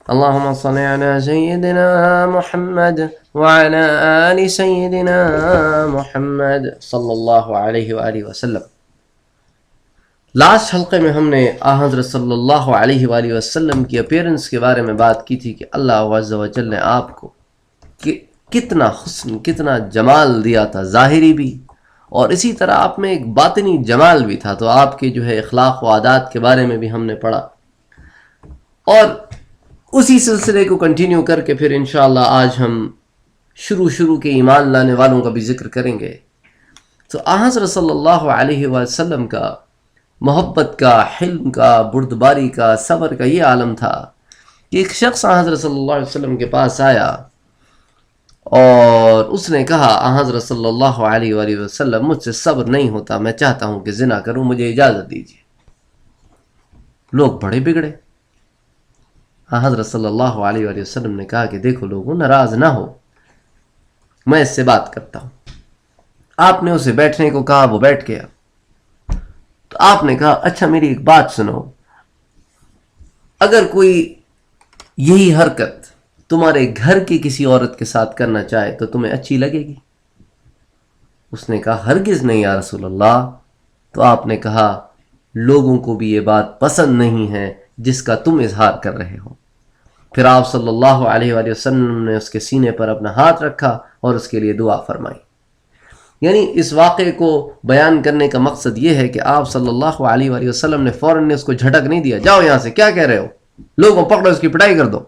اللهم صل على سيدنا محمد وعلى آل سيدنا محمد صلی اللہ علیہ وآلہ وسلم۔ لاسٹ حلقے میں ہم نے حضرت صلی اللہ علیہ وآلہ وسلم کی اپیرنس کے بارے میں بات کی تھی کہ اللہ عز و جل نے آپ کو کتنا حسن، کتنا جمال دیا تھا، ظاہری بھی، اور اسی طرح آپ میں ایک باطنی جمال بھی تھا۔ تو آپ کے جو ہے اخلاق و عادات کے بارے میں بھی ہم نے پڑھا، اور اسی سلسلے کو کنٹینیو کر کے پھر انشاءاللہ آج ہم شروع کے ایمان لانے والوں کا بھی ذکر کریں گے۔ تو حضرت صلی اللہ علیہ وسلم کا محبت کا، حلم کا، بردباری کا، صبر کا یہ عالم تھا کہ ایک شخص حضرت صلی اللہ علیہ وسلم کے پاس آیا اور اس نے کہا حضرت صلی اللہ علیہ وآلہ وسلم مجھ سے صبر نہیں ہوتا، میں چاہتا ہوں کہ زنا کروں، مجھے اجازت دیجیے۔ لوگ بڑے بگڑے۔ حضرت صلی اللہ علیہ وآلہ وسلم نے کہا کہ دیکھو لوگوں، ناراض نہ ہو، میں اس سے بات کرتا ہوں۔ آپ نے اسے بیٹھنے کو کہا، وہ بیٹھ گیا۔ تو آپ نے کہا اچھا میری ایک بات سنو، اگر کوئی یہی حرکت تمہارے گھر کی کسی عورت کے ساتھ کرنا چاہے تو تمہیں اچھی لگے گی؟ اس نے کہا ہرگز نہیں یا رسول اللہ۔ تو آپ نے کہا لوگوں کو بھی یہ بات پسند نہیں ہے جس کا تم اظہار کر رہے ہو۔ پھر آپ صلی اللہ علیہ وآلہ وسلم نے اس کے سینے پر اپنا ہاتھ رکھا اور اس کے لیے دعا فرمائی۔ یعنی اس واقعے کو بیان کرنے کا مقصد یہ ہے کہ آپ صلی اللہ علیہ وآلہ وسلم نے فوراً اس کو جھٹک نہیں دیا، جاؤ یہاں سے، کیا کہہ رہے ہو، لوگوں پکڑو اس کی پٹائی کر دو،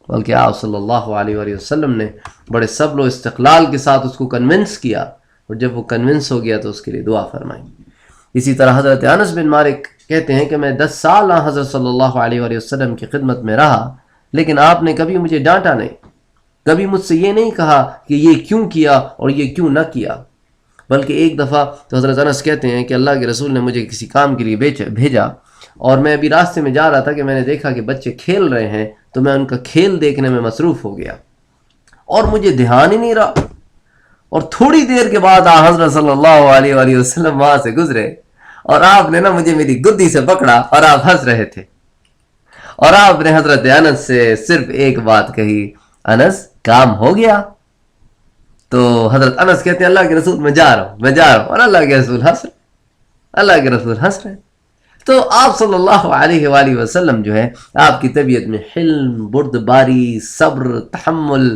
بلکہ آپ صلی اللہ علیہ وآلہ وسلم نے بڑے صبر و استقلال کے ساتھ اس کو کنونس کیا، اور جب وہ کنونس ہو گیا تو اس کے لیے دعا فرمائی۔ اسی طرح حضرت انس بن مالک کہتے ہیں کہ میں 10 سال حضرت صلی اللہ علیہ وآلہ وسلم کی خدمت میں رہا، لیکن آپ نے کبھی مجھے ڈانٹا نہیں، کبھی مجھ سے یہ نہیں کہا کہ یہ کیوں کیا اور یہ کیوں نہ کیا۔ بلکہ ایک دفعہ تو حضرت انس کہتے ہیں کہ اللہ کے رسول نے مجھے کسی کام کے لیے بھیجا، اور میں ابھی راستے میں جا رہا تھا کہ میں نے دیکھا کہ بچے کھیل رہے ہیں، تو میں ان کا کھیل دیکھنے میں مصروف ہو گیا اور مجھے دھیان ہی نہیں رہا، اور تھوڑی دیر کے بعد حضرت صلی اللہ علیہ وآلہ وسلم وہاں سے گزرے، اور آپ نے مجھے میری گدی سے پکڑا اور آپ ہنس رہے تھے، اور آپ نے حضرت انس سے صرف ایک بات کہی، انس کام ہو گیا؟ تو حضرت انس کہتے ہیں اللہ کے رسول میں جا رہا ہوں، اور اللہ کے رسول ہنس رہے۔ تو آپ صلی اللہ علیہ وآلہ وسلم جو ہے آپ کی طبیعت میں حلم، بردباری، صبر، تحمل،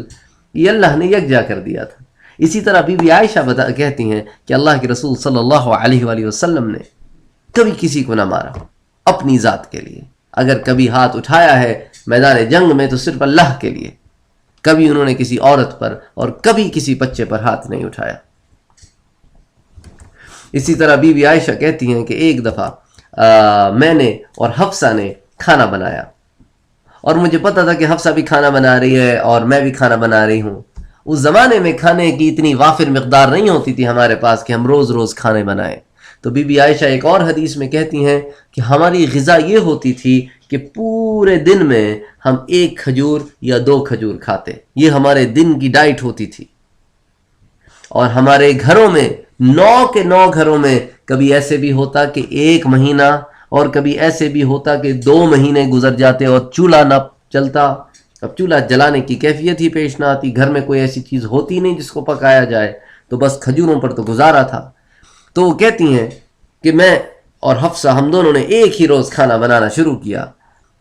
یہ اللہ نے یکجا کر دیا تھا۔ اسی طرح بی بی عائشہ کہتی ہیں کہ اللہ کے رسول صلی اللہ علیہ وآلہ وسلم نے کبھی کسی کو نہ مارا اپنی ذات کے لیے، اگر کبھی ہاتھ اٹھایا ہے میدان جنگ میں تو صرف اللہ کے لیے، کبھی انہوں نے کسی عورت پر اور کبھی کسی بچے پر ہاتھ نہیں اٹھایا۔ اسی طرح بی بی عائشہ کہتی ہیں کہ ایک دفعہ میں نے اور حفصہ نے کھانا بنایا، اور مجھے پتا تھا کہ حفصہ بھی کھانا بنا رہی ہے اور میں بھی کھانا بنا رہی ہوں۔ اس زمانے میں کھانے کی اتنی وافر مقدار نہیں ہوتی تھی ہمارے پاس کہ ہم روز روز کھانے بنائیں۔ تو بی بی عائشہ ایک اور حدیث میں کہتی ہیں کہ ہماری غذا یہ ہوتی تھی کہ پورے دن میں ہم 1 کھجور یا 2 کھجور کھاتے، یہ ہمارے دن کی ڈائٹ ہوتی تھی۔ اور ہمارے گھروں میں 9 کے 9 گھروں میں کبھی ایسے بھی ہوتا کہ 1 مہینہ، اور کبھی ایسے بھی ہوتا کہ 2 مہینے گزر جاتے اور چولہا نہ چلتا۔ اب چولہا جلانے کی کیفیت ہی پیش نہ آتی، گھر میں کوئی ایسی چیز ہوتی نہیں جس کو پکایا جائے، تو بس کھجوروں پر تو گزارا تھا۔ تو وہ کہتی ہیں کہ میں اور حفصہ ہم دونوں نے ایک ہی روز کھانا بنانا شروع کیا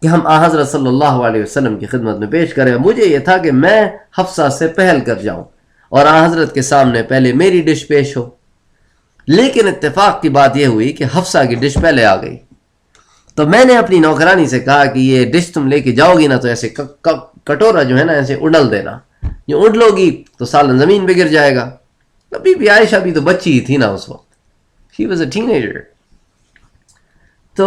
کہ ہم حضرت صلی اللہ علیہ وسلم کی خدمت میں پیش کریں۔ مجھے یہ تھا کہ میں حفصہ سے پہل کر جاؤں اور حضرت کے سامنے پہلے میری ڈش پیش ہو، لیکن اتفاق کی بات یہ ہوئی کہ حفصہ کی ڈش پہلے آ گئی۔ تو میں نے اپنی نوکرانی سے کہا کہ یہ ڈش تم لے کے جاؤ گی نا تو ایسے کٹورا جو ہے نا ایسے اڈل دینا، یہ اڈ لو گی تو سالن زمین پہ گر جائے گا۔ بی بی عائشہ بھی تو بچی ہی تھی نا اس وقت، she was a teenager۔ تو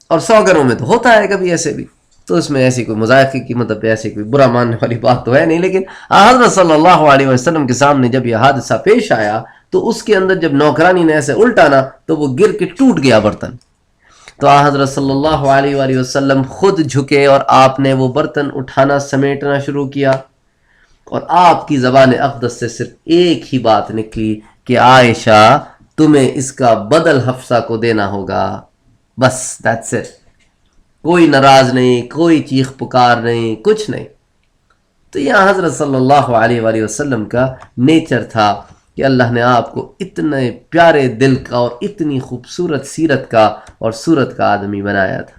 اور 100 گھروں میں تو ہوتا ہے کبھی ایسے بھی، تو اس میں ایسی کوئی مذائقے کی مطلب ایسی کوئی برا ماننے والی بات تو ہے نہیں۔ لیکن حضرت صلی اللہ علیہ وسلم کے سامنے جب یہ حادثہ پیش آیا تو اس کے اندر جب نوکرانی نے ایسے الٹانا تو وہ گر کے ٹوٹ گیا برتن۔ تو حضرت صلی اللہ علیہ وآلہ وسلم خود جھکے اور آپ نے وہ برتن اٹھانا سمیٹنا شروع کیا، اور آپ کی زبان اقدس سے صرف ایک ہی بات نکلی کہ عائشہ تمہیں اس کا بدل حفصہ کو دینا ہوگا، بس that's it۔ کوئی ناراض نہیں، کوئی چیخ پکار نہیں، کچھ نہیں. تو یہ حضرت صلی اللہ علیہ وآلہ وسلم کا نیچر تھا کہ اللہ نے آپ کو اتنے پیارے دل کا اور اتنی خوبصورت سیرت کا اور صورت کا آدمی بنایا تھا.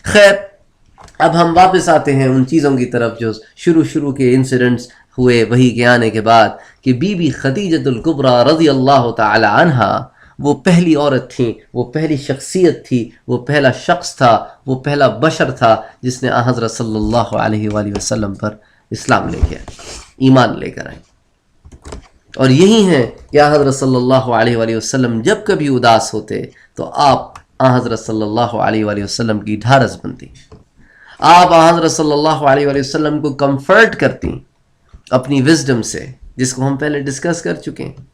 خیر، اب ہم واپس آتے ہیں ان چیزوں کی طرف جو شروع کے انسیڈنٹس ہوئے وحی کے آنے کے بعد، کہ بی بی خدیجۃ الکبریٰ رضی اللہ تعالی عنہا وہ پہلی عورت تھیں، وہ پہلی شخصیت تھی، وہ پہلا شخص تھا، وہ پہلا بشر تھا جس نے حضرت صلی اللہ علیہ وآلہ وسلم پر اسلام لے کے ایمان لے کر آئے. اور یہی ہیں کہ حضرت صلی اللہ علیہ وآلہ وسلم جب کبھی اداس ہوتے تو آپ حضرت صلی اللہ علیہ وآلہ وسلم کی ڈھارس بنتی، آپ حضرت صلی اللہ علیہ وآلہ وسلم کو کمفرٹ کرتی اپنی وزڈم سے، جس کو ہم پہلے ڈسکس کر چکے ہیں.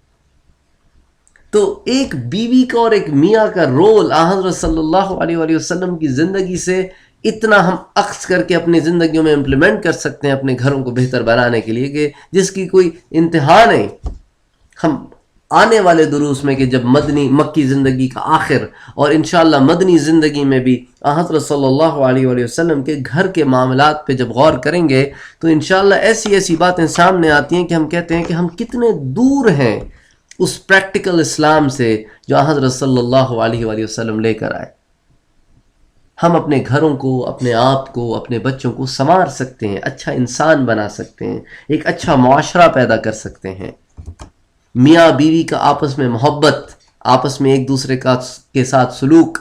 تو ایک بیوی کا اور ایک میاں کا رول حضرت صلی اللہ علیہ وآلہ وسلم کی زندگی سے اتنا ہم اخذ کر کے اپنی زندگیوں میں امپلیمنٹ کر سکتے ہیں اپنے گھروں کو بہتر بنانے کے لیے، کہ جس کی کوئی انتہا نہیں. ہم آنے والے دروس میں کہ جب مکی زندگی کا آخر اور انشاءاللہ مدنی زندگی میں بھی حضرت صلی اللہ علیہ وآلہ وسلم کے گھر کے معاملات پہ جب غور کریں گے تو انشاءاللہ ایسی باتیں سامنے آتی ہیں کہ ہم کہتے ہیں کہ ہم کتنے دور ہیں اس پریکٹیکل اسلام سے جو حضرت صلی اللہ علیہ وآلہ وسلم لے کر آئے. ہم اپنے گھروں کو، اپنے آپ کو، اپنے بچوں کو سنوار سکتے ہیں، اچھا انسان بنا سکتے ہیں، ایک اچھا معاشرہ پیدا کر سکتے ہیں. میاں بیوی کا آپس میں محبت، آپس میں ایک دوسرے کے ساتھ سلوک،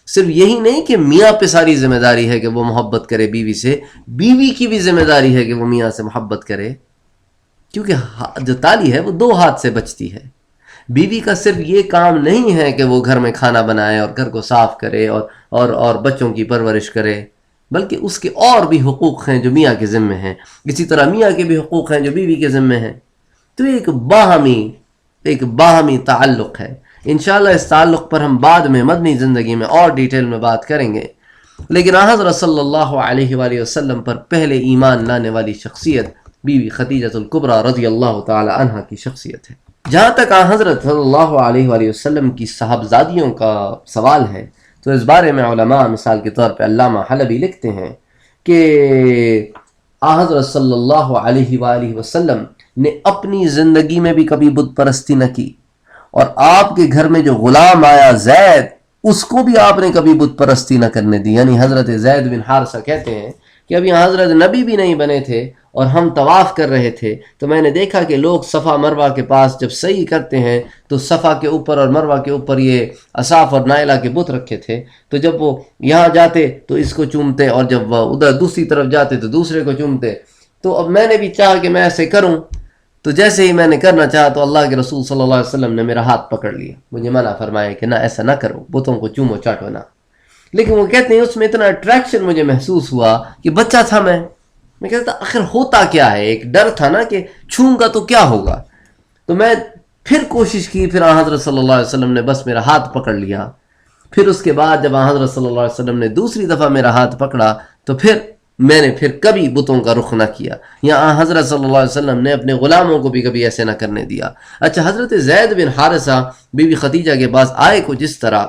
صرف یہی نہیں کہ میاں پہ ساری ذمہ داری ہے کہ وہ محبت کرے بیوی سے، بیوی کی بھی ذمہ داری ہے کہ وہ میاں سے محبت کرے، کیونکہ جو تالی ہے وہ دو ہاتھ سے بچتی ہے. بیوی کا صرف یہ کام نہیں ہے کہ وہ گھر میں کھانا بنائے اور گھر کو صاف کرے اور بچوں کی پرورش کرے، بلکہ اس کے اور بھی حقوق ہیں جو میاں کے ذمے ہیں، اسی طرح میاں کے بھی حقوق ہیں جو بیوی کے ذمے ہیں. تو ایک باہمی تعلق ہے. انشاءاللہ اس تعلق پر ہم بعد میں مدنی زندگی میں اور ڈیٹیل میں بات کریں گے. لیکن حضرت صلی اللہ علیہ وآلہ وسلم پر پہلے ایمان لانے والی شخصیت بی بی خدیجۃ الکبریٰ رضی اللہ تعالی عنہا کی شخصیت ہے. جہاں تک حضرت صلی اللہ علیہ وآلہ وسلم کی صاحبزادیوں کا سوال ہے تو اس بارے میں علماء مثال کے طور پہ علامہ حلبی لکھتے ہیں کہ حضرت صلی اللہ علیہ وآلہ وسلم نے اپنی زندگی میں بھی کبھی بت پرستی نہ کی، اور آپ کے گھر میں جو غلام آیا زید، اس کو بھی آپ نے کبھی بت پرستی نہ کرنے دی. یعنی حضرت زید بن حارثہ کہتے ہیں کہ ابھی حضرت نبی بھی نہیں بنے تھے اور ہم طواف کر رہے تھے تو میں نے دیکھا کہ لوگ صفا مروہ کے پاس جب سعی کرتے ہیں تو صفا کے اوپر اور مروہ کے اوپر یہ اصاف اور نائلہ کے بت رکھے تھے، تو جب وہ یہاں جاتے تو اس کو چومتے اور جب وہ ادھر دوسری طرف جاتے تو دوسرے کو چومتے. تو اب میں نے بھی چاہا کہ میں ایسے کروں، تو جیسے ہی میں نے کرنا چاہا تو اللہ کے رسول صلی اللہ علیہ وسلم نے میرا ہاتھ پکڑ لیا، مجھے منع فرمایا کہ نہ ایسا نہ کرو، بتوں کو چومو چاٹو نہ. لیکن وہ کہتے ہیں اس میں اتنا اٹریکشن مجھے محسوس ہوا کہ بچہ تھا میں کہتا آخر ہوتا کیا ہے، ایک ڈر تھا نا کہ چھوں گا تو کیا ہوگا. تو میں پھر کوشش کی، پھر حضرت صلی اللہ علیہ وسلم نے بس میرا ہاتھ پکڑ لیا. پھر اس کے بعد جب حضرت صلی اللہ علیہ وسلم نے دوسری دفعہ میرا ہاتھ پکڑا تو پھر میں نے کبھی بتوں کا رخ نہ کیا. یا حضرت صلی اللہ علیہ وسلم نے اپنے غلاموں کو بھی کبھی ایسے نہ کرنے دیا. اچھا، حضرت زید بن حارثہ بی بی خدیجہ کے پاس آئے کچھ اس طرح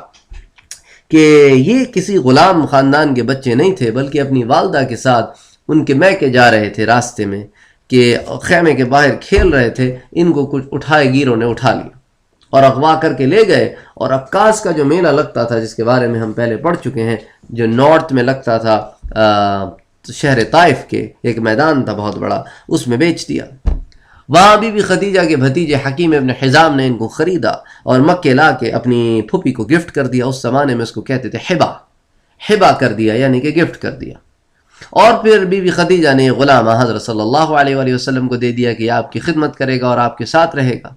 کہ یہ کسی غلام خاندان کے بچے نہیں تھے، بلکہ اپنی والدہ کے ساتھ ان کے میکے جا رہے تھے راستے میں، کہ خیمے کے باہر کھیل رہے تھے. ان کو کچھ اٹھائے گیروں نے اٹھا لیا اور اغوا کر کے لے گئے. اور عکاس کا جو میلہ لگتا تھا جس کے بارے میں ہم پہلے پڑھ چکے ہیں، جو نارتھ میں لگتا تھا شہر طائف کے ایک میدان تھا بہت بڑا، اس میں بیچ دیا. وہاں بی بی خدیجہ کے بھتیجے حکیم ابن حزام نے ان کو خریدا اور مکے لا کے اپنی پھوپھی کو گفٹ کر دیا. اس زمانے میں اس کو کہتے تھے حبا کر دیا، یعنی کہ گفٹ کر دیا. اور پھر بی بی خدیجہ نے غلام حضرت صلی اللہ علیہ وآلہ وسلم کو دے دیا کہ یہ آپ کی خدمت کرے گا اور آپ کے ساتھ رہے گا.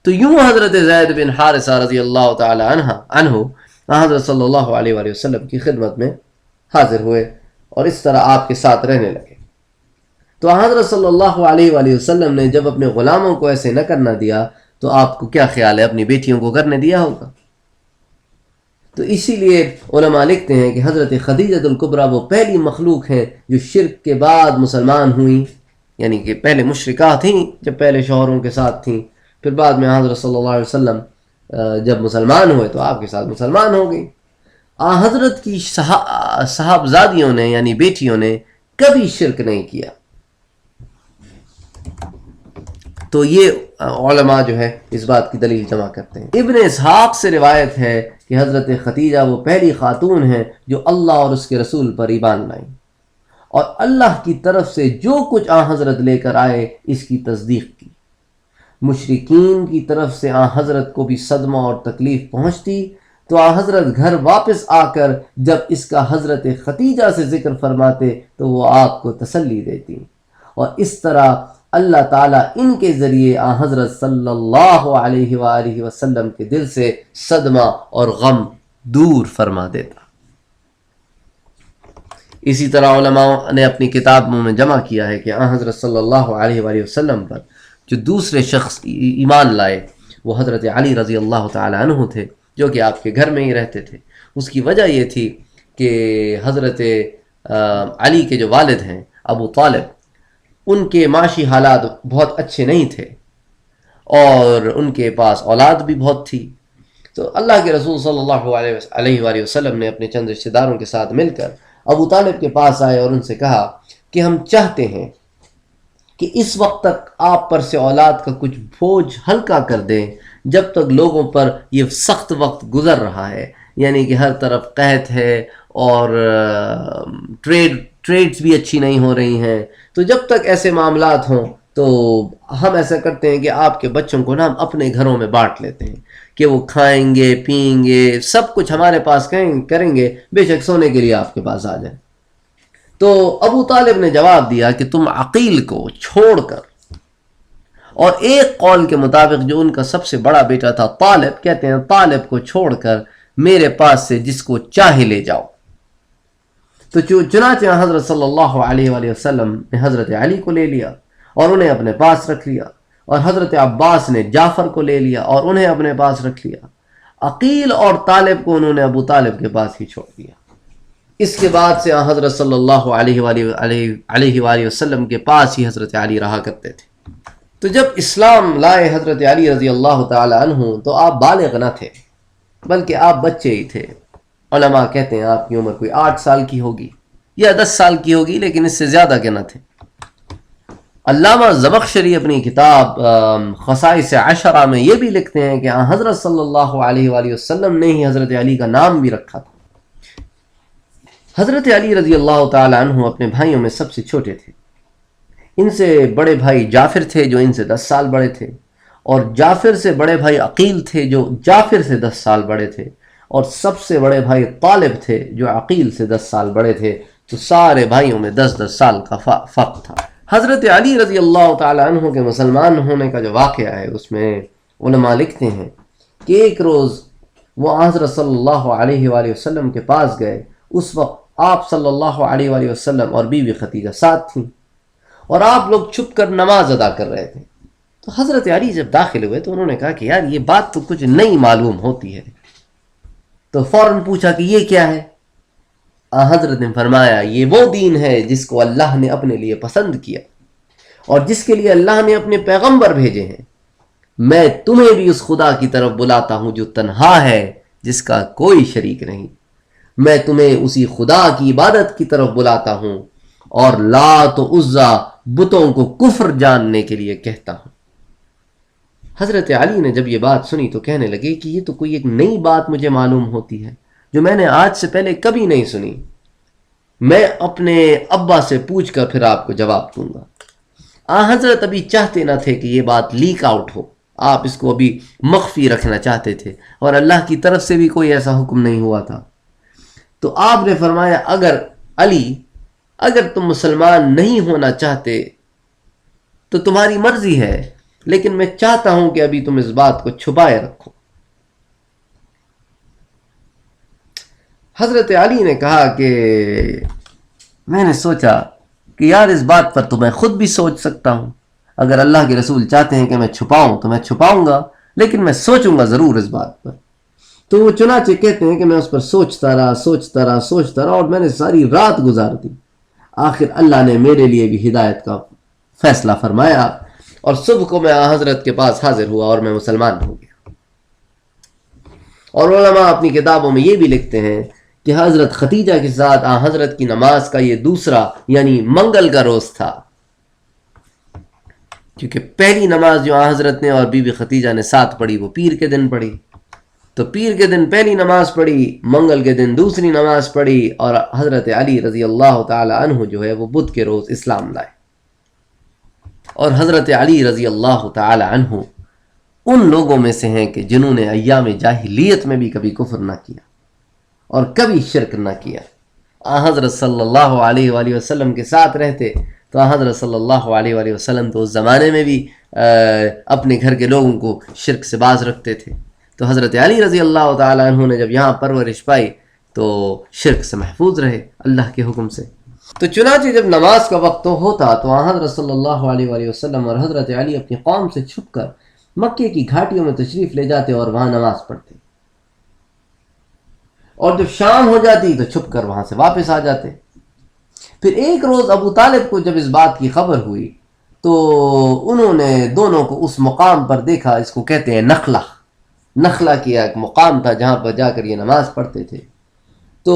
تو یوں حضرت زید بن حارثہ رضی اللہ تعالی عنہ حضرت صلی اللہ علیہ وآلہ وسلم کی خدمت میں حاضر ہوئے اور اس طرح آپ کے ساتھ رہنے لگے. تو حضرت صلی اللہ علیہ وآلہ وسلم نے جب اپنے غلاموں کو ایسے نہ کرنا دیا تو آپ کو کیا خیال ہے اپنی بیٹیوں کو کرنے دیا ہوگا؟ تو اسی لیے علماء لکھتے ہیں کہ حضرت خدیجۃ الکبریٰ وہ پہلی مخلوق ہیں جو شرک کے بعد مسلمان ہوئیں. یعنی کہ پہلے مشرکہ تھیں جب پہلے شوہروں کے ساتھ تھیں، پھر بعد میں حضرت صلی اللہ علیہ وسلم جب مسلمان ہوئے تو آپ کے ساتھ مسلمان ہو گئی. حضرت کی صاحبزادیوں نے یعنی بیٹیوں نے کبھی شرک نہیں کیا. تو یہ علماء جو ہے اس بات کی دلیل جمع کرتے ہیں. ابن اسحاق سے روایت ہے کہ حضرت خدیجہ وہ پہلی خاتون ہیں جو اللہ اور اس کے رسول پر ایمان لائیں اور اللہ کی طرف سے جو کچھ حضرت لے کر آئے اس کی تصدیق کی. مشرکین کی طرف سے حضرت کو بھی صدمہ اور تکلیف پہنچتی تو حضرت گھر واپس آ کر جب اس کا حضرت خدیجہ سے ذکر فرماتے تو وہ آپ کو تسلی دیتی اور اس طرح اللہ تعالیٰ ان کے ذریعے حضرت صلی اللہ علیہ وآلہ وسلم کے دل سے صدمہ اور غم دور فرما دیتا. اسی طرح علماء نے اپنی کتابوں میں جمع کیا ہے کہ حضرت صلی اللہ علیہ وآلہ وسلم پر جو دوسرے شخص ایمان لائے وہ حضرت علی رضی اللہ تعالی عنہ تھے جو کہ آپ کے گھر میں ہی رہتے تھے. اس کی وجہ یہ تھی کہ حضرت علی کے جو والد ہیں ابو طالب ان کے معاشی حالات بہت اچھے نہیں تھے اور ان کے پاس اولاد بھی بہت تھی. تو اللہ کے رسول صلی اللہ علیہ وآلہ وسلم نے اپنے چند رشتہ داروں کے ساتھ مل کر ابو طالب کے پاس آئے اور ان سے کہا کہ ہم چاہتے ہیں کہ اس وقت تک آپ پر سے اولاد کا کچھ بوجھ ہلکا کر دیں جب تک لوگوں پر یہ سخت وقت گزر رہا ہے، یعنی کہ ہر طرف قحط ہے اور ٹریڈز بھی اچھی نہیں ہو رہی ہیں. تو جب تک ایسے معاملات ہوں تو ہم ایسا کرتے ہیں کہ آپ کے بچوں کو نا ہم اپنے گھروں میں بانٹ لیتے ہیں کہ وہ کھائیں گے پئیں گے سب کچھ ہمارے پاس کریں گے، بے شک سونے کے لیے آپ کے پاس آ جائیں. تو ابو طالب نے جواب دیا کہ تم عقیل کو چھوڑ کر اور ایک قول کے مطابق جو ان کا سب سے بڑا بیٹا تھا طالب، کہتے ہیں طالب کو چھوڑ کر میرے پاس سے جس کو چاہے لے جاؤ. تو چنانچہ حضرت صلی اللہ علیہ وآلہ وسلم نے حضرت علی کو لے لیا اور انہیں اپنے پاس رکھ لیا اور حضرت عباس نے جعفر کو لے لیا اور انہیں اپنے پاس رکھ لیا. عقیل اور طالب کو انہوں نے ابو طالب کے پاس ہی چھوڑ دیا. اس کے بعد سے حضرت صلی اللہ علیہ وآلہ وسلم کے پاس ہی حضرت علی رہا کرتے تھے. تو جب اسلام لائے حضرت علی رضی اللہ تعالی عنہ تو آپ بالغ نہ تھے بلکہ آپ بچے ہی تھے. علماء کہتے ہیں آپ کی عمر کوئی 8 سال کی ہوگی یا 10 سال کی ہوگی، لیکن اس سے زیادہ کے نہ تھے. علامہ زمخشری اپنی کتاب خصائص عشرہ میں یہ بھی لکھتے ہیں کہ حضرت صلی اللہ علیہ وآلہ وسلم نے ہی حضرت علی کا نام بھی رکھا تھا. حضرت علی رضی اللہ تعالی عنہ اپنے بھائیوں میں سب سے چھوٹے تھے. ان سے بڑے بھائی جعفر تھے جو ان سے 10 سال بڑے تھے، اور جعفر سے بڑے بھائی عقیل تھے جو جعفر سے 10 سال بڑے تھے، اور سب سے بڑے بھائی طالب تھے جو عقیل سے 10 سال بڑے تھے. تو سارے بھائیوں میں 10 سال کا فرق تھا. حضرت علی رضی اللہ تعالی عنہ کے مسلمان ہونے کا جو واقعہ ہے اس میں علماء لکھتے ہیں کہ ایک روز وہ حضرت صلی اللہ علیہ وآلہ وسلم کے پاس گئے. اس وقت آپ صلی اللہ علیہ وآلہ وسلم اور بیوی خدیجہ ساتھ تھیں اور آپ لوگ چھپ کر نماز ادا کر رہے تھے. تو حضرت علی جب داخل ہوئے تو انہوں نے کہا کہ یار یہ بات تو کچھ نئی معلوم ہوتی ہے. تو فوراً پوچھا کہ یہ کیا ہے؟ حضرت نے فرمایا یہ وہ دین ہے جس کو اللہ نے اپنے لیے پسند کیا اور جس کے لیے اللہ نے اپنے پیغمبر بھیجے ہیں. میں تمہیں بھی اس خدا کی طرف بلاتا ہوں جو تنہا ہے جس کا کوئی شریک نہیں. میں تمہیں اسی خدا کی عبادت کی طرف بلاتا ہوں اور لات و عزا بتوں کو کفر جاننے کے لیے کہتا ہوں. حضرت علی نے جب یہ بات سنی تو کہنے لگے کہ یہ تو کوئی ایک نئی بات مجھے معلوم ہوتی ہے جو میں نے آج سے پہلے کبھی نہیں سنی. میں اپنے ابا سے پوچھ کر پھر آپ کو جواب دوں گا. حضرت ابھی چاہتے نہ تھے کہ یہ بات لیک آؤٹ ہو، آپ اس کو ابھی مخفی رکھنا چاہتے تھے اور اللہ کی طرف سے بھی کوئی ایسا حکم نہیں ہوا تھا. تو آپ نے فرمایا اگر تم مسلمان نہیں ہونا چاہتے تو تمہاری مرضی ہے، لیکن میں چاہتا ہوں کہ ابھی تم اس بات کو چھپائے رکھو. حضرت علی نے کہا کہ میں نے سوچا کہ یار اس بات پر تو میں خود بھی سوچ سکتا ہوں. اگر اللہ کے رسول چاہتے ہیں کہ میں چھپاؤں تو میں چھپاؤں گا، لیکن میں سوچوں گا ضرور اس بات پر. تو وہ چنانچہ کہتے ہیں کہ میں اس پر سوچتا رہا اور میں نے ساری رات گزار دی. آخر اللہ نے میرے لیے بھی ہدایت کا فیصلہ فرمایا اور صبح کو میں حضرت کے پاس حاضر ہوا اور میں مسلمان ہو گیا. اور علماء اپنی کتابوں میں یہ بھی لکھتے ہیں کہ حضرت ختیجہ کے ساتھ حضرت کی نماز کا یہ دوسرا یعنی منگل کا روز تھا، کیونکہ پہلی نماز جو حضرت نے اور بی بی ختیجہ نے ساتھ پڑھی وہ پیر کے دن پڑھی، تو پیر کے دن پہلی نماز پڑھی، منگل کے دن دوسری نماز پڑھی، اور حضرت علی رضی اللہ تعالی عنہ جو ہے وہ بدھ کے روز اسلام لائے۔ اور حضرت علی رضی اللہ تعالی عنہ ان لوگوں میں سے ہیں کہ جنہوں نے ایام جاہلیت میں بھی کبھی کفر نہ کیا اور کبھی شرک نہ کیا۔ حضرت صلی اللہ علیہ وآلہ وسلم کے ساتھ رہتے تو حضرت صلی اللہ علیہ وآلہ وسلم تو اس زمانے میں بھی اپنے گھر کے لوگوں کو شرک سے باز رکھتے تھے، تو حضرت علی رضی اللہ تعالی عنہ نے جب یہاں پرورش پائی تو شرک سے محفوظ رہے اللہ کے حکم سے۔ تو چنانچہ جب نماز کا وقت ہوتا تو حضرت صلی اللہ علیہ وآلہ وسلم اور حضرت علی اپنی قوم سے چھپ کر مکے کی گھاٹیوں میں تشریف لے جاتے اور وہاں نماز پڑھتے، اور جب شام ہو جاتی تو چھپ کر وہاں سے واپس آ جاتے۔ پھر ایک روز ابو طالب کو جب اس بات کی خبر ہوئی تو انہوں نے دونوں کو اس مقام پر دیکھا، اس کو کہتے ہیں نخلا کیا ایک مقام تھا جہاں پر جا کر یہ نماز پڑھتے تھے۔ تو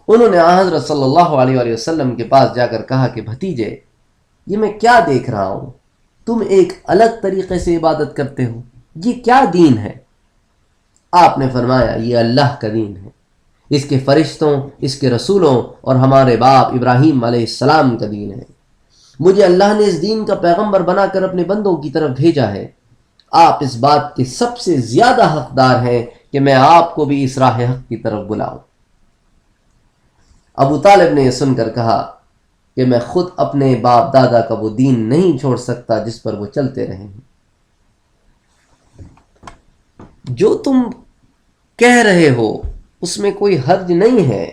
انہوں نے حضرت صلی اللہ علیہ وآلہ وسلم کے پاس جا کر کہا کہ بھتیجے، یہ میں کیا دیکھ رہا ہوں، تم ایک الگ طریقے سے عبادت کرتے ہو، یہ کیا دین ہے؟ آپ نے فرمایا یہ اللہ کا دین ہے، اس کے فرشتوں، اس کے رسولوں اور ہمارے باپ ابراہیم علیہ السلام کا دین ہے۔ مجھے اللہ نے اس دین کا پیغمبر بنا کر اپنے بندوں کی طرف بھیجا ہے، آپ اس بات کے سب سے زیادہ حقدار ہیں کہ میں آپ کو بھی اس راہ حق کی طرف بلاؤں۔ ابو طالب نے یہ سن کر کہا کہ میں خود اپنے باپ دادا کا وہ دین نہیں چھوڑ سکتا جس پر وہ چلتے رہے ہیں۔ جو تم کہہ رہے ہو اس میں کوئی حرج نہیں ہے،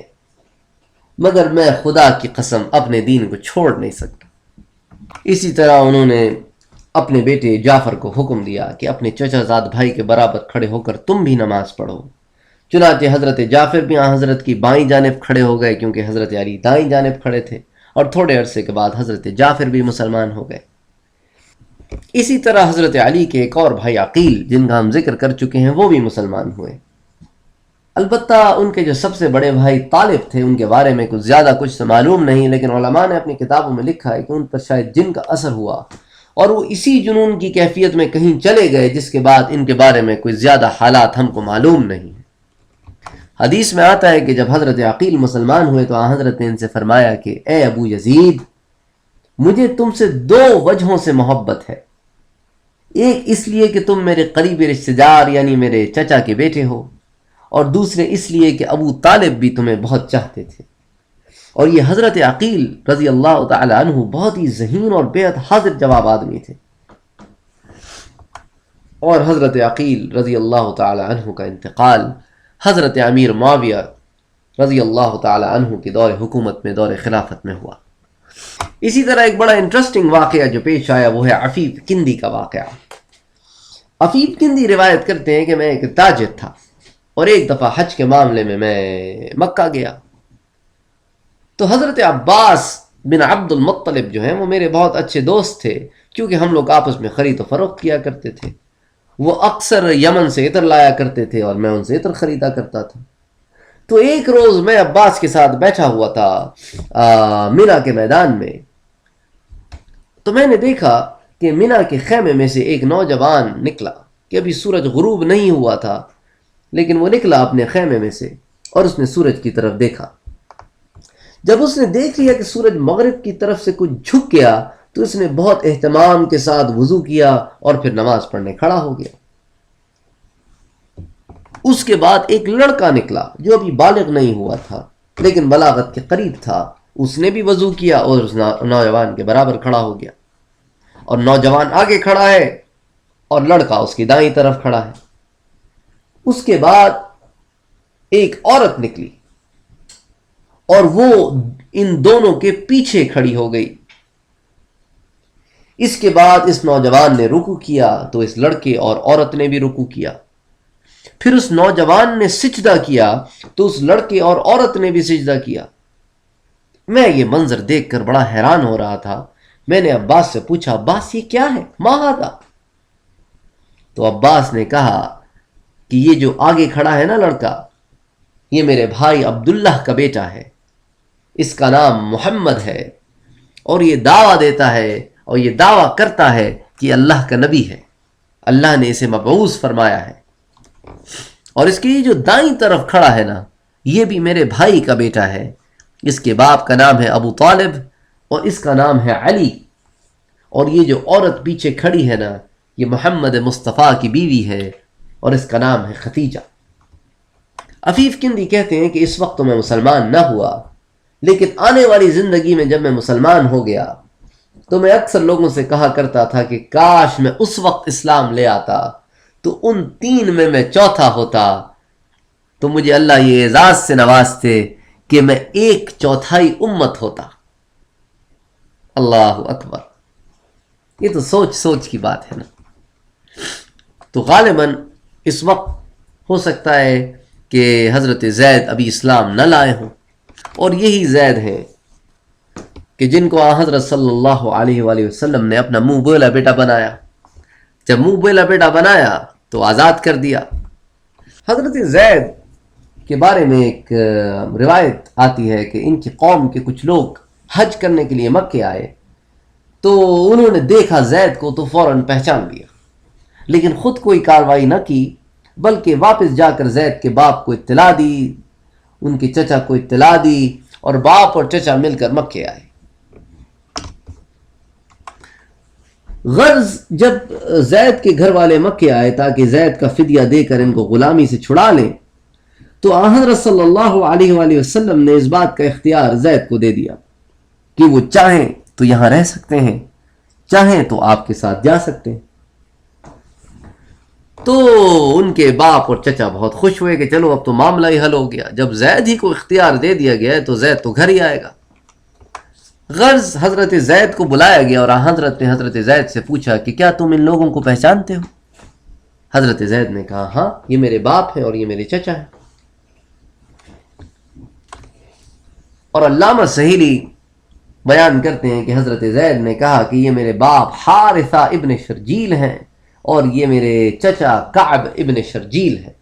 مگر میں خدا کی قسم اپنے دین کو چھوڑ نہیں سکتا۔ اسی طرح انہوں نے اپنے بیٹے جعفر کو حکم دیا کہ اپنے چچا زاد بھائی کے برابر کھڑے ہو کر تم بھی نماز پڑھو۔ چنانچہ حضرت جعفر بھی حضرت کی بائیں جانب کھڑے ہو گئے، کیونکہ حضرت علی دائیں جانب کھڑے تھے، اور تھوڑے عرصے کے بعد حضرت جعفر بھی مسلمان ہو گئے۔ اسی طرح حضرت علی کے ایک اور بھائی عقیل جن کا ہم ذکر کر چکے ہیں وہ بھی مسلمان ہوئے۔ البتہ ان کے جو سب سے بڑے بھائی طالب تھے ان کے بارے میں کچھ معلوم نہیں، لیکن علماء نے اپنی کتابوں میں لکھا ہے کہ ان پر شاید جن کا اثر ہوا اور وہ اسی جنون کی کیفیت میں کہیں چلے گئے، جس کے بعد ان کے بارے میں کوئی زیادہ حالات ہم کو معلوم نہیں۔ حدیث میں آتا ہے کہ جب حضرت عقیل مسلمان ہوئے تو حضرت نے ان سے فرمایا کہ اے ابو یزید، مجھے تم سے دو وجہوں سے محبت ہے، ایک اس لیے کہ تم میرے قریبی رشتہ دار یعنی میرے چچا کے بیٹے ہو، اور دوسرے اس لیے کہ ابو طالب بھی تمہیں بہت چاہتے تھے۔ اور یہ حضرت عقیل رضی اللہ تعالی عنہ بہت ہی ذہین اور بے حد حاضر جواب آدمی تھے، اور حضرت عقیل رضی اللہ تعالی عنہ کا انتقال حضرت امیر معاویہ رضی اللہ تعالی عنہ کے دور حکومت میں، دور خلافت میں ہوا۔ اسی طرح ایک بڑا انٹرسٹنگ واقعہ جو پیش آیا وہ ہے عفیف کندی کا واقعہ۔ عفیف کندی روایت کرتے ہیں کہ میں ایک تاجر تھا اور ایک دفعہ حج کے معاملے میں مکہ گیا، تو حضرت عباس بن عبد المطلب جو ہیں وہ میرے بہت اچھے دوست تھے، کیونکہ ہم لوگ آپس میں خرید و فروخت کیا کرتے تھے۔ وہ اکثر یمن سے عطر لایا کرتے تھے اور میں ان سے عطر خریدا کرتا تھا۔ تو ایک روز میں عباس کے ساتھ بیٹھا ہوا تھا مینا کے میدان میں، تو میں نے دیکھا کہ مینا کے خیمے میں سے ایک نوجوان نکلا، کہ ابھی سورج غروب نہیں ہوا تھا، لیکن وہ نکلا اپنے خیمے میں سے اور اس نے سورج کی طرف دیکھا۔ جب اس نے دیکھ لیا کہ سورج مغرب کی طرف سے کچھ جھک گیا تو اس نے بہت اہتمام کے ساتھ وضو کیا اور پھر نماز پڑھنے کھڑا ہو گیا۔ اس کے بعد ایک لڑکا نکلا جو ابھی بالغ نہیں ہوا تھا لیکن بلاغت کے قریب تھا، اس نے بھی وضو کیا اور اس نوجوان کے برابر کھڑا ہو گیا، اور نوجوان آگے کھڑا ہے اور لڑکا اس کی دائیں طرف کھڑا ہے۔ اس کے بعد ایک عورت نکلی اور وہ ان دونوں کے پیچھے کھڑی ہو گئی۔ اس کے بعد اس نوجوان نے رکوع کیا تو اس لڑکے اور عورت نے بھی رکوع کیا، پھر اس نوجوان نے سجدہ کیا تو اس لڑکے اور عورت نے بھی سجدہ کیا۔ میں یہ منظر دیکھ کر بڑا حیران ہو رہا تھا۔ میں نے عباس سے پوچھا، عباس یہ کیا ہے، ما ھذا؟ تو عباس نے کہا کہ یہ جو آگے کھڑا ہے نا لڑکا، یہ میرے بھائی عبداللہ کا بیٹا ہے، اس کا نام محمد ہے، اور یہ دعویٰ دیتا ہے اور یہ دعویٰ کرتا ہے کہ اللہ کا نبی ہے، اللہ نے اسے مبعوث فرمایا ہے۔ اور اس کی جو دائیں طرف کھڑا ہے نا، یہ بھی میرے بھائی کا بیٹا ہے، اس کے باپ کا نام ہے ابو طالب اور اس کا نام ہے علی، اور یہ جو عورت پیچھے کھڑی ہے نا، یہ محمد مصطفیٰ کی بیوی ہے اور اس کا نام ہے خدیجہ۔ عفیف کندی کہتے ہیں کہ اس وقت تو میں مسلمان نہ ہوا، لیکن آنے والی زندگی میں جب میں مسلمان ہو گیا تو میں اکثر لوگوں سے کہا کرتا تھا کہ کاش میں اس وقت اسلام لے آتا تو ان 3 میں چوتھا ہوتا، تو مجھے اللہ یہ اعزاز سے نوازتے کہ میں 1/4 امت ہوتا۔ اللہ اکبر، یہ تو سوچ کی بات ہے نا۔ تو غالباً اس وقت ہو سکتا ہے کہ حضرت زید ابھی اسلام نہ لائے ہوں، اور یہی زید ہیں کہ جن کو حضرت صلی اللہ علیہ وآلہ وسلم نے اپنا منہ بولا بیٹا بنایا۔ جب منہ بولا بیٹا بنایا تو آزاد کر دیا۔ حضرت زید کے بارے میں ایک روایت آتی ہے کہ ان کی قوم کے کچھ لوگ حج کرنے کے لیے مکے آئے، تو انہوں نے دیکھا زید کو تو فوراً پہچان لیا، لیکن خود کوئی کارروائی نہ کی، بلکہ واپس جا کر زید کے باپ کو اطلاع دی، ان کے چچا کو اطلاع دی، اور باپ اور چچا مل کر مکے آئے۔ غرض جب زید کے گھر والے مکے آئے تاکہ زید کا فدیہ دے کر ان کو غلامی سے چھڑا لیں، تو حضرت صلی اللہ علیہ وآلہ وسلم نے اس بات کا اختیار زید کو دے دیا کہ وہ چاہیں تو یہاں رہ سکتے ہیں، چاہیں تو آپ کے ساتھ جا سکتے ہیں۔ تو ان کے باپ اور چچا بہت خوش ہوئے کہ چلو اب تو معاملہ ہی حل ہو گیا، جب زید ہی کو اختیار دے دیا گیا ہے تو زید تو گھر ہی آئے گا۔ غرض حضرت زید کو بلایا گیا اور حضرت نے حضرت زید سے پوچھا کہ کیا تم ان لوگوں کو پہچانتے ہو؟ حضرت زید نے کہا ہاں، یہ میرے باپ ہیں اور یہ میرے چچا ہیں۔ اور علامہ سہیلی بیان کرتے ہیں کہ حضرت زید نے کہا کہ یہ میرے باپ حارثہ ابن شرجیل ہیں اور یہ میرے چچا کعب ابن شرجیل ہیں۔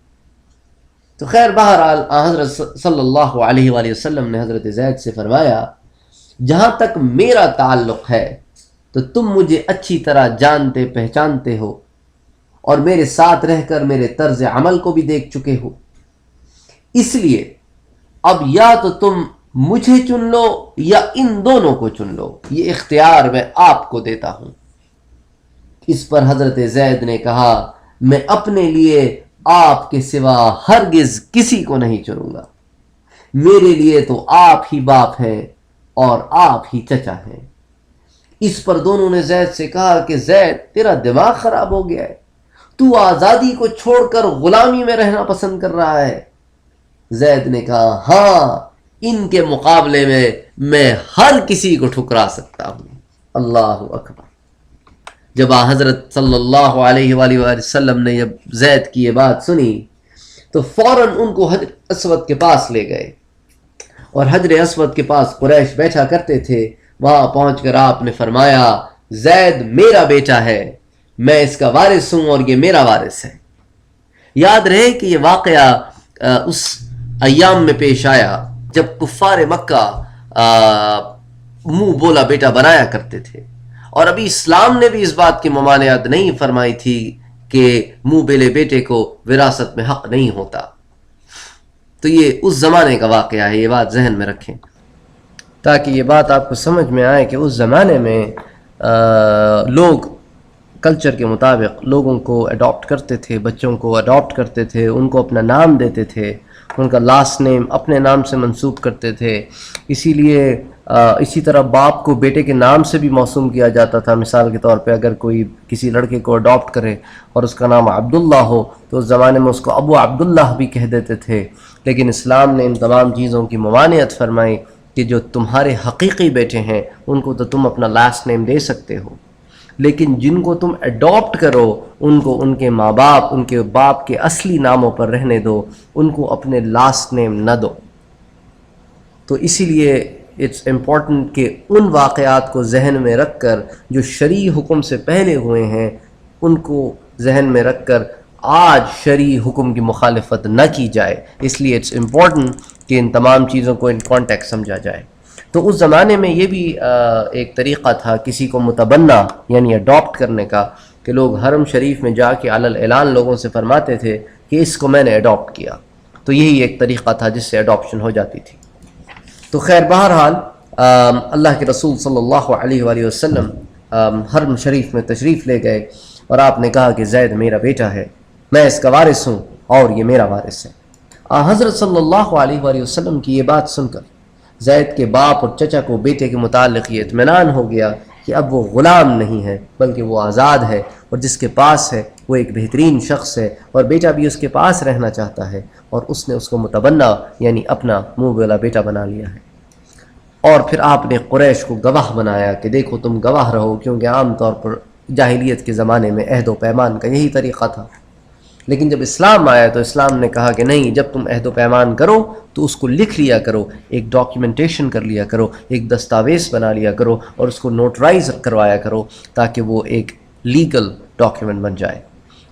تو خیر بہرحال حضرت صلی اللہ علیہ وآلہ وسلم نے حضرت زید سے فرمایا جہاں تک میرا تعلق ہے تو تم مجھے اچھی طرح جانتے پہچانتے ہو اور میرے ساتھ رہ کر میرے طرز عمل کو بھی دیکھ چکے ہو، اس لیے اب یا تو تم مجھے چن لو یا ان دونوں کو چن لو، یہ اختیار میں آپ کو دیتا ہوں۔ اس پر حضرت زید نے کہا میں اپنے لیے آپ کے سوا ہرگز کسی کو نہیں چنوں گا، میرے لیے تو آپ ہی باپ ہیں اور آپ ہی چچا ہیں۔ اس پر دونوں نے زید سے کہا کہ زید تیرا دماغ خراب ہو گیا ہے، تو آزادی کو چھوڑ کر غلامی میں رہنا پسند کر رہا ہے۔ زید نے کہا ہاں، ان کے مقابلے میں ہر کسی کو ٹھکرا سکتا ہوں۔ اللہ اکبر۔ جب حضرت صلی اللہ علیہ وآلہ وسلم نے جب زید کی یہ بات سنی تو فوراً ان کو حجر اسود کے پاس لے گئے، اور حجر اسود کے پاس قریش بیٹھا کرتے تھے۔ وہاں پہنچ کر آپ نے فرمایا زید میرا بیٹا ہے، میں اس کا وارث ہوں اور یہ میرا وارث ہے۔ یاد رہے کہ یہ واقعہ اس ایام میں پیش آیا جب کفار مکہ منہ بولا بیٹا بنایا کرتے تھے، اور ابھی اسلام نے بھی اس بات کی ممانعت نہیں فرمائی تھی کہ منہ بولے بیٹے کو وراثت میں حق نہیں ہوتا۔ تو یہ اس زمانے کا واقعہ ہے، یہ بات ذہن میں رکھیں تاکہ یہ بات آپ کو سمجھ میں آئے کہ اس زمانے میں لوگ کلچر کے مطابق لوگوں کو اڈاپٹ کرتے تھے، بچوں کو اڈاپٹ کرتے تھے، ان کو اپنا نام دیتے تھے، ان کا لاسٹ نیم اپنے نام سے منسوب کرتے تھے۔ اسی لیے اسی طرح باپ کو بیٹے کے نام سے بھی موسوم کیا جاتا تھا۔ مثال کے طور پہ اگر کوئی کسی لڑکے کو اڈاپٹ کرے اور اس کا نام عبداللہ ہو تو اس زمانے میں اس کو ابو عبداللہ بھی کہہ دیتے تھے، لیکن اسلام نے ان تمام چیزوں کی ممانعت فرمائی کہ جو تمہارے حقیقی بیٹے ہیں ان کو تو تم اپنا لاسٹ نیم دے سکتے ہو، لیکن جن کو تم اڈاپٹ کرو ان کو ان کے ماں باپ، ان کے باپ کے اصلی ناموں پر رہنے دو، ان کو اپنے لاسٹ نیم نہ دو۔ تو اسی لیے اٹس امپورٹنٹ کہ ان واقعات کو ذہن میں رکھ کر جو شرعی حکم سے پہلے ہوئے ہیں ان کو ذہن میں رکھ کر آج شرعی حکم کی مخالفت نہ کی جائے، اس لیے اٹس امپورٹنٹ کہ ان تمام چیزوں کو ان کانٹیکٹ سمجھا جائے۔ تو اس زمانے میں یہ بھی ایک طریقہ تھا کسی کو متبنہ یعنی اڈاپٹ کرنے کا، کہ لوگ حرم شریف میں جا کے علی الاعلان لوگوں سے فرماتے تھے کہ اس کو میں نے اڈاپٹ کیا، تو یہی ایک طریقہ تھا جس سے اڈاپشن ہو جاتی تھی۔ تو خیر بہرحال اللہ کے رسول صلی اللہ علیہ وآلہ وسلم حرم شریف میں تشریف لے گئے اور آپ نے کہا کہ زید میرا بیٹا ہے، میں اس کا وارث ہوں اور یہ میرا وارث ہے۔ حضرت صلی اللہ علیہ وآلہ وسلم کی یہ بات سن کر زید کے باپ اور چچا کو بیٹے کے متعلق یہ اطمینان ہو گیا کہ اب وہ غلام نہیں ہے بلکہ وہ آزاد ہے، اور جس کے پاس ہے وہ ایک بہترین شخص ہے، اور بیٹا بھی اس کے پاس رہنا چاہتا ہے، اور اس نے اس کو متبنہ یعنی اپنا منہ بولا بیٹا بنا لیا ہے۔ اور پھر آپ نے قریش کو گواہ بنایا کہ دیکھو تم گواہ رہو، کیونکہ عام طور پر جاہلیت کے زمانے میں عہد و پیمان کا یہی طریقہ تھا۔ لیکن جب اسلام آیا تو اسلام نے کہا کہ نہیں، جب تم عہد و پیمان کرو تو اس کو لکھ لیا کرو، ایک ڈاکیومنٹیشن کر لیا کرو، ایک دستاویز بنا لیا کرو، اور اس کو نوٹرائز کروایا کرو تاکہ وہ ایک لیگل ڈاکیومنٹ بن جائے۔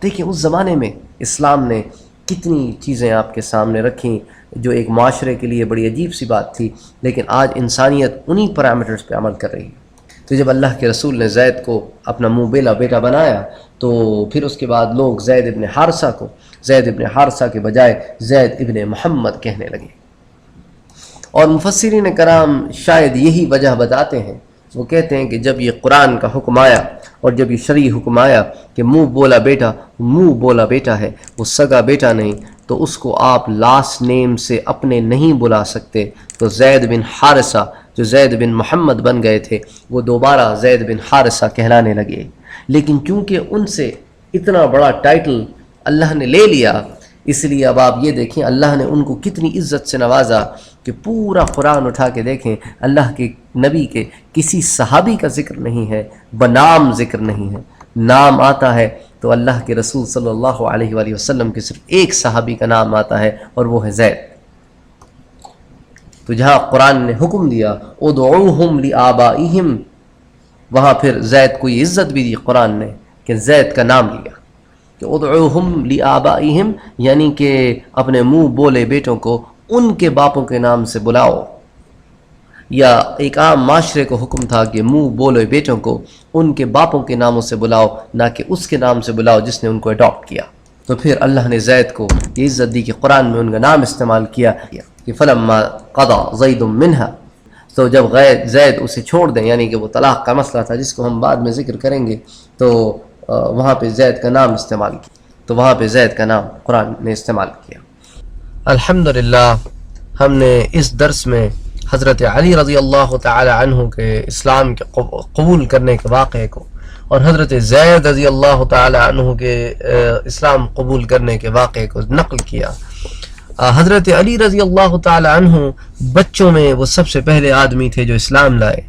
دیکھیں اس زمانے میں اسلام نے کتنی چیزیں آپ کے سامنے رکھیں جو ایک معاشرے کے لیے بڑی عجیب سی بات تھی، لیکن آج انسانیت انہی پیرامیٹرز پہ عمل کر رہی ہے۔ تو جب اللہ کے رسول نے زید کو اپنا منہ بیلا بیٹا بنایا تو پھر اس کے بعد لوگ زید ابن حارثہ کو زید ابن حارثہ کے بجائے زید ابن محمد کہنے لگے، اور مفسرین کرام شاید یہی وجہ بتاتے ہیں۔ وہ کہتے ہیں کہ جب یہ قرآن کا حکم آیا اور جب یہ شرعی حکم آیا کہ منہ بولا بیٹا ہے، وہ سگا بیٹا نہیں، تو اس کو آپ لاسٹ نیم سے اپنے نہیں بلا سکتے، تو زید بن حارثہ جو زید بن محمد بن گئے تھے وہ دوبارہ زید بن حارثہ کہلانے لگے۔ لیکن چونکہ ان سے اتنا بڑا ٹائٹل اللہ نے لے لیا، اس لیے اب آپ یہ دیکھیں اللہ نے ان کو کتنی عزت سے نوازا کہ پورا قرآن اٹھا کے دیکھیں اللہ کے نبی کے کسی صحابی کا ذکر نہیں ہے، بنام ذکر نہیں ہے۔ نام آتا ہے تو اللہ کے رسول صلی اللہ علیہ وآلہ وسلم کے صرف ایک صحابی کا نام آتا ہے اور وہ ہے زید۔ تو جہاں قرآن نے حکم دیا ادعوہم لآبائہم، وہاں پھر زید کو یہ عزت بھی دی قرآن نے کہ زید کا نام لیا کہ ادعوہم لآبائہم، یعنی کہ اپنے منہ بولے بیٹوں کو ان کے باپوں کے نام سے بلاؤ۔ یا ایک عام معاشرے کو حکم تھا کہ منہ بولے بیٹوں کو ان کے باپوں کے ناموں سے بلاؤ، نہ کہ اس کے نام سے بلاؤ جس نے ان کو اڈاپٹ کیا۔ تو پھر اللہ نے زید کو یہ عزت دی کہ قرآن میں ان کا نام استعمال کیا کہ فلما قضى زید منہا، تو جب زید اسے چھوڑ دیں، یعنی کہ وہ طلاق کا مسئلہ تھا جس کو ہم بعد میں ذکر کریں گے، تو وہاں پہ زید کا نام استعمال کیا، تو وہاں پہ زید کا نام قرآن نے استعمال کیا۔ الحمدللہ ہم نے اس درس میں حضرت علی رضی اللہ تعالی عنہ کے اسلام کے قبول کرنے کے واقعے کو اور حضرت زید رضی اللہ تعالی عنہ کے اسلام قبول کرنے کے واقعے کو نقل کیا۔ حضرت علی رضی اللہ تعالی عنہ بچوں میں وہ سب سے پہلے آدمی تھے جو اسلام لائے۔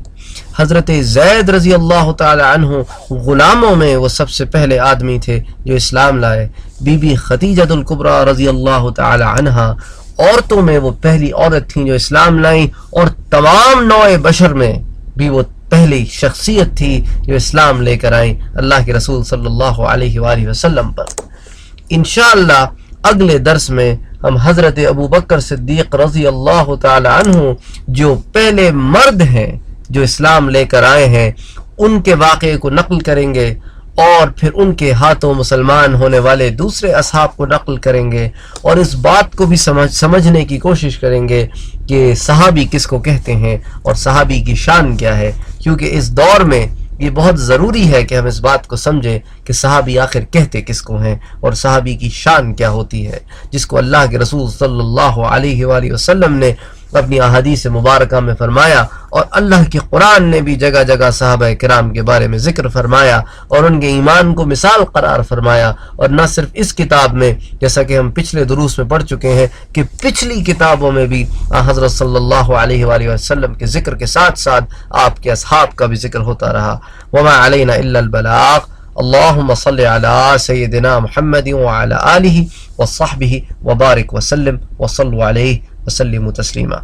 حضرت زید رضی اللہ تعالی عنہ غلاموں میں وہ سب سے پہلے آدمی تھے جو اسلام لائے۔ بی بی خدیجہ الکبریٰ رضی اللہ تعالی عنہا عورتوں میں وہ پہلی عورت تھیں جو اسلام لائیں، اور تمام نوع بشر میں بھی وہ پہلی شخصیت تھی جو اسلام لے کر آئیں اللہ کے رسول صلی اللہ علیہ وآلہ وسلم پر۔ انشاءاللہ اگلے درس میں ہم حضرت ابو بکر صدیق رضی اللہ تعالی عنہ جو پہلے مرد ہیں جو اسلام لے کر آئے ہیں ان کے واقعے کو نقل کریں گے، اور پھر ان کے ہاتھوں مسلمان ہونے والے دوسرے اصحاب کو نقل کریں گے، اور اس بات کو بھی سمجھنے کی کوشش کریں گے کہ صحابی کس کو کہتے ہیں اور صحابی کی شان کیا ہے، کیونکہ اس دور میں یہ بہت ضروری ہے کہ ہم اس بات کو سمجھیں کہ صحابی آخر کہتے کس کو ہیں اور صحابی کی شان کیا ہوتی ہے، جس کو اللہ کے رسول صلی اللہ علیہ وآلہ وسلم نے اپنی احادیث مبارکہ میں فرمایا، اور اللہ کے قرآن نے بھی جگہ جگہ صحابہ کرام کے بارے میں ذکر فرمایا اور ان کے ایمان کو مثال قرار فرمایا۔ اور نہ صرف اس کتاب میں، جیسا کہ ہم پچھلے دروس میں پڑھ چکے ہیں کہ پچھلی کتابوں میں بھی حضرت صلی اللہ علیہ وآلہ وسلم کے ذکر کے ساتھ ساتھ آپ کے اصحاب کا بھی ذکر ہوتا رہا۔ وما علینا الا البلاغ۔ اللہم صلی علی سیدنا محمد وعلی آلہ وصحبہ وبارک وسلم وصلوا علیہ وسلموا تسلیما۔